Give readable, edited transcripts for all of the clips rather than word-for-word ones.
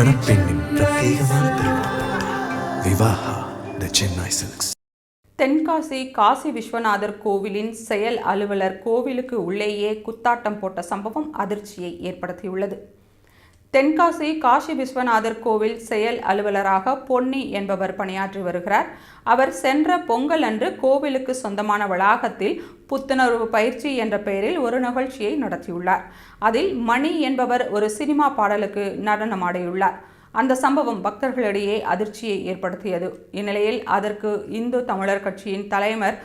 மணப்பெண்ணின் பிரத்யேகமான திருமணம். விவாஹா தி சென்னை சில்க்ஸ். தென்காசி காசி விஸ்வநாதர் கோவிலின் செயல் அலுவலர் கோவிலுக்கு உள்ளேயே குத்தாட்டம் போட்ட சம்பவம் அதிர்ச்சியை ஏற்படுத்தியுள்ளது. தென்காசி காசி விஸ்வநாதர் கோவில் செயல் அலுவலராக பொன்னி என்பவர் பணியாற்றி வருகிறார். அவர் சென்ற பொங்கல் அன்று கோவிலுக்கு சொந்தமான வளாகத்தில் புத்துணர்வு பயிற்சி என்ற பெயரில் ஒரு நிகழ்ச்சியை நடத்தியுள்ளார். அதில் மணி என்பவர் ஒரு சினிமா பாடலுக்கு நடனமாடியுள்ளார். அந்த சம்பவம் பக்தர்களிடையே அதிர்ச்சியை ஏற்படுத்தியது. இந்நிலையில் அதற்கு இந்து தமிழர் கட்சியின் தலைவர்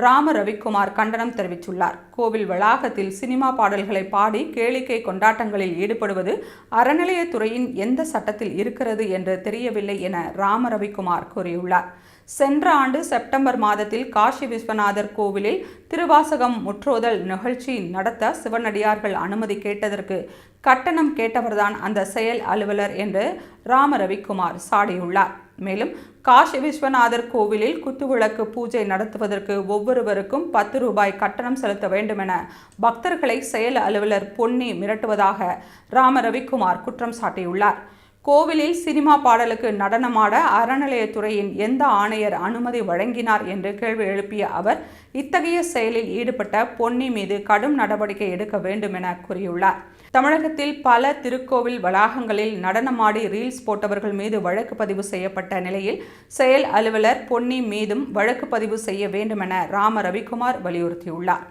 ராம ரவிக்குமார் கண்டனம் தெரிவித்துள்ளார். கோவில் வளாகத்தில் சினிமா பாடல்களை பாடி கேளிக்கை கொண்டாட்டங்களில் ஈடுபடுவது அறநிலையத்துறையின் எந்த சட்டத்தில் இருக்கிறது என்று தெரியவில்லை என ராம ரவிக்குமார் கூறியுள்ளார். சென்ற ஆண்டு செப்டம்பர் மாதத்தில் காசி விஸ்வநாதர் கோவிலில் திருவாசகம் முற்றோதல் நிகழ்ச்சி நடத்த சிவனடியார்கள் அனுமதி கேட்டதற்கு கட்டணம் கேட்டவர்தான் அந்த செயல் அலுவலர் என்று ராம ரவிக்குமார் சாடியுள்ளார். மேலும் காசி விஸ்வநாதர் கோவிலில் குத்துவிளக்கு பூஜை நடத்துவதற்கு ஒவ்வொருவருக்கும் 10 ரூபாய் கட்டணம் செலுத்த வேண்டும் என பக்தர்களை செயல் அலுவலர் பொன்னி மிரட்டுவதாக ராம ரவிக்குமார் குற்றம் சாட்டியுள்ளார். கோவிலில் சினிமா பாடலுக்கு நடனமாட அறநிலையத்துறையின் எந்த ஆணையர் அனுமதி வழங்கினார் என்று கேள்வி எழுப்பிய அவர் இத்தகைய செயலில் ஈடுபட்ட பொன்னி மீது கடும் நடவடிக்கை எடுக்க வேண்டும் என கூறியுள்ளார். தமிழகத்தில் பல திருக்கோவில் வளாகங்களில் நடனமாடி ரீல்ஸ் போட்டவர்கள் மீது வழக்கு பதிவு செய்யப்பட்ட நிலையில் செயல் அலுவலர் பொன்னி மீதும் வழக்கு பதிவு செய்ய வேண்டும் என ராம ரவிக்குமார் வலியுறுத்தியுள்ளார்.